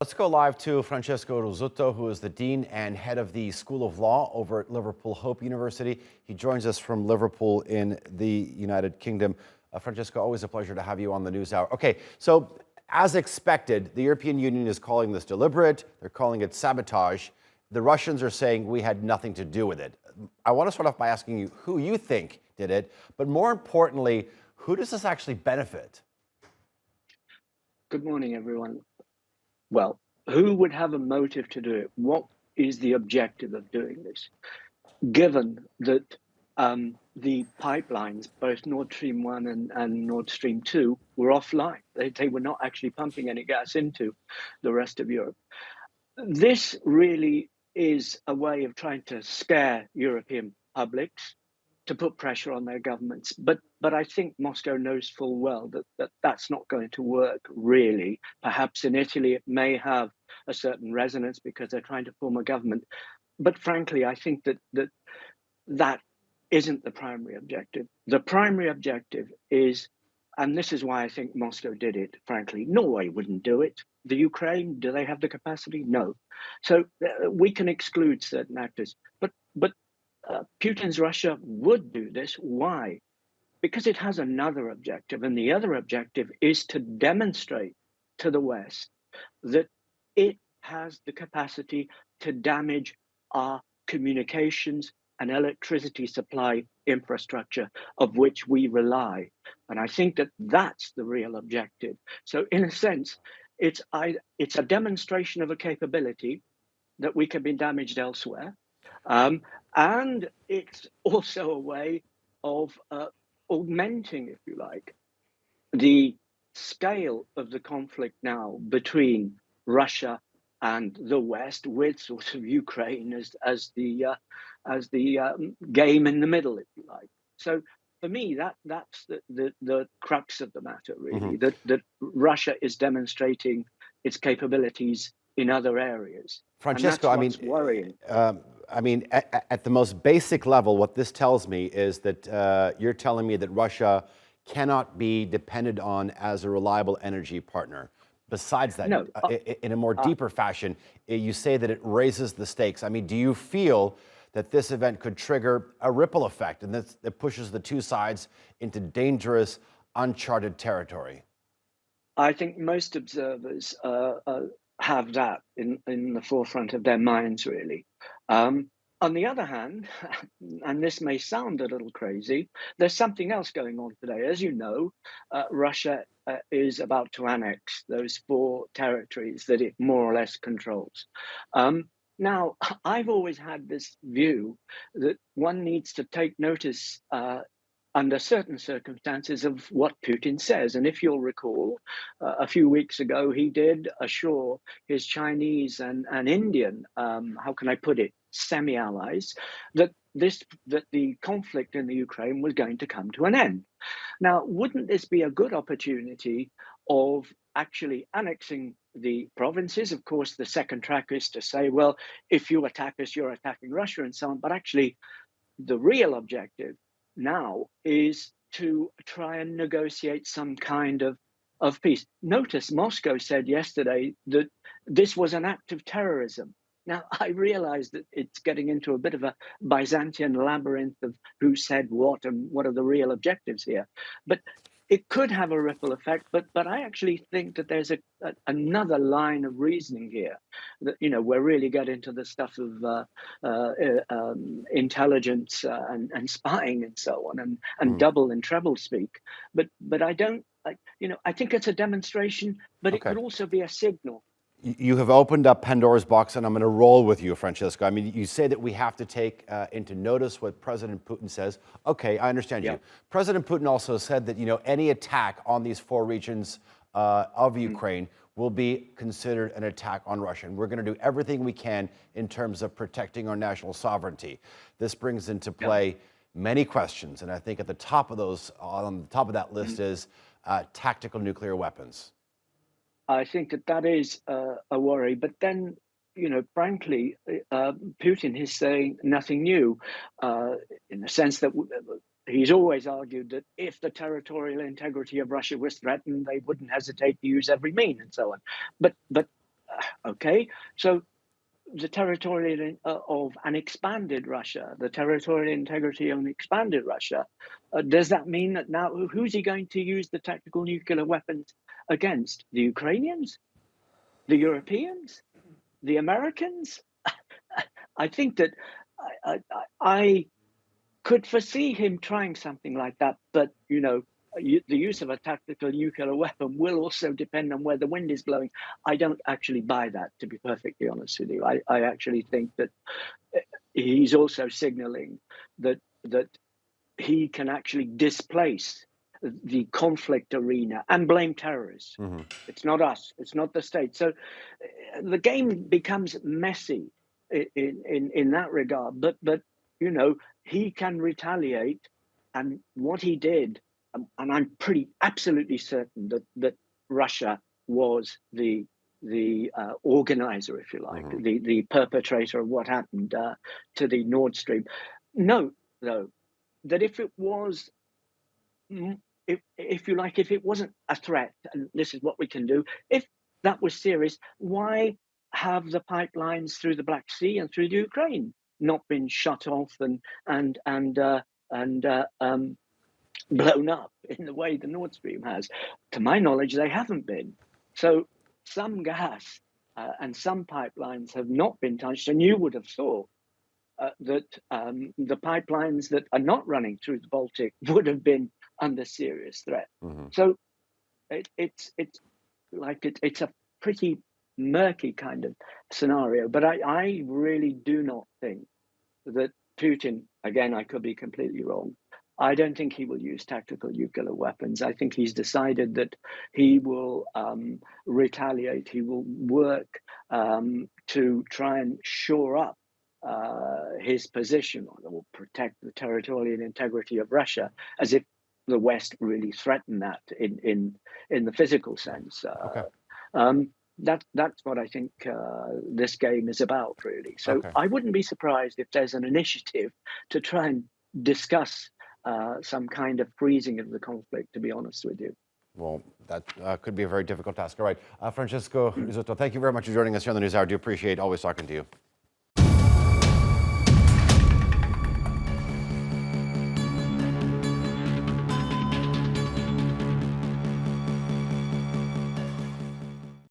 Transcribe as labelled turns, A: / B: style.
A: Let's go live to Francesco Rizzuto, who is the Dean and Head of the School of Law over at Liverpool Hope University. He joins us from Liverpool in the United Kingdom. Francesco, always a pleasure to have you on the News Hour. Okay, so as expected, the European Union is calling this deliberate. They're calling it sabotage. The Russians are saying we had nothing to do with it. I want to start off by asking you who you think did it, but more importantly, who does this actually benefit?
B: Good morning, everyone. Well, who would have a motive to do it? What is the objective of doing this? Given that the pipelines, both Nord Stream 1 and Nord Stream 2, were offline. They were not actually pumping any gas into the rest of Europe. This really is a way of trying to scare European publics, to put pressure on their governments. But I think Moscow knows full well that that's not going to work, really. Perhaps in Italy, it may have a certain resonance because they're trying to form a government. But frankly, I think that isn't the primary objective. The primary objective is, and this is why I think Moscow did it, frankly, Norway wouldn't do it. The Ukraine, do they have the capacity? No. So we can exclude certain actors. But Putin's Russia would do this. Why? Because it has another objective. And the other objective is to demonstrate to the West that it has the capacity to damage our communications and electricity supply infrastructure of which we rely. And I think that that's the real objective. So in a sense, it's a demonstration of a capability that we can be damaged elsewhere. And it's also a way of augmenting, if you like, the scale of the conflict now between Russia and the West, with sort of Ukraine as the game in the middle, if you like. So for me, that's the crux of the matter, really. That Russia is demonstrating its capabilities in other areas.
A: Francesco,
B: and that's what's worrying.
A: At the most basic level, what this tells me is that you're telling me that Russia cannot be depended on as a reliable energy partner. Besides that,
B: No,
A: in a more deeper fashion, you say that it raises the stakes. I mean, do you feel that this event could trigger a ripple effect and that pushes the two sides into dangerous, uncharted territory?
B: I think most observers have that in the forefront of their minds, really. On the other hand, and this may sound a little crazy, there's something else going on today. As you know, Russia is about to annex those 4 territories that it more or less controls. Now, I've always had this view that one needs to take notice under certain circumstances of what Putin says. And if you'll recall, a few weeks ago, he did assure his Chinese and Indian, how can I put it, semi-allies, that the conflict in the Ukraine was going to come to an end. Now, wouldn't this be a good opportunity of actually annexing the provinces? Of course, the second track is to say, well, if you attack us, you're attacking Russia and so on. But actually, the real objective now is to try and negotiate some kind of peace. Notice Moscow said yesterday that this was an act of terrorism. Now, I realize that it's getting into a bit of a Byzantine labyrinth of who said what and what are the real objectives here. But it could have a ripple effect, but I actually think that there's another line of reasoning here. That, you know, we're really getting into the stuff of intelligence and spying and so on, and double and treble speak. But I don't, I think it's a demonstration, but it could also be a signal.
A: You have opened up Pandora's box, and I'm going to roll with you, Francesco. I mean, you say that we have to take into notice what President Putin says. Okay, I understand you. President Putin also said that, any attack on these 4 regions of Ukraine will be considered an attack on Russia. And we're going to do everything we can in terms of protecting our national sovereignty. This brings into play many questions. And I think at the top of those, on the top of that list is tactical nuclear weapons.
B: I think that is a worry. But then, frankly, Putin is saying nothing new in the sense that he's always argued that if the territorial integrity of Russia was threatened, they wouldn't hesitate to use every means and so on. But Okay, so the territorial of an expanded Russia, the territorial integrity of an expanded Russia, does that mean that now who's he going to use the tactical nuclear weapons against? The Ukrainians, the Europeans, the Americans? I think that I could foresee him trying something like that, but the use of a tactical nuclear weapon will also depend on where the wind is blowing. I don't actually buy that, to be perfectly honest with you. I actually think that he's also signaling that he can actually displace the conflict arena and blame terrorists. Mm-hmm. It's not us. It's not the state. So the game becomes messy in that regard. But he can retaliate, and what he did, and I'm absolutely certain that Russia was the organizer, if you like, mm-hmm. the perpetrator of what happened to the Nord Stream. Note, though, that if it was, if you like, if it wasn't a threat, and this is what we can do, if that was serious, why have the pipelines through the Black Sea and through the Ukraine not been shut off and blown up in the way the Nord Stream has? To my knowledge, they haven't been. So some gas and some pipelines have not been touched, and you would have thought that the pipelines that are not running through the Baltic would have been under serious threat. Mm-hmm. So it's a pretty murky kind of scenario. But I really do not think that Putin, again, I could be completely wrong, I don't think he will use tactical nuclear weapons. I think he's decided that he will retaliate. He will work to try and shore up his position, or protect the territorial integrity of Russia, as if the West really threatened that in the physical sense. Okay. That's what I think this game is about, really. So okay. I wouldn't be surprised if there's an initiative to try and discuss some kind of freezing of the conflict, to be honest with you.
A: Well, that could be a very difficult task. All right, Francesco Rizzuto, thank you very much for joining us here on the NewsHour. I do appreciate always talking to you.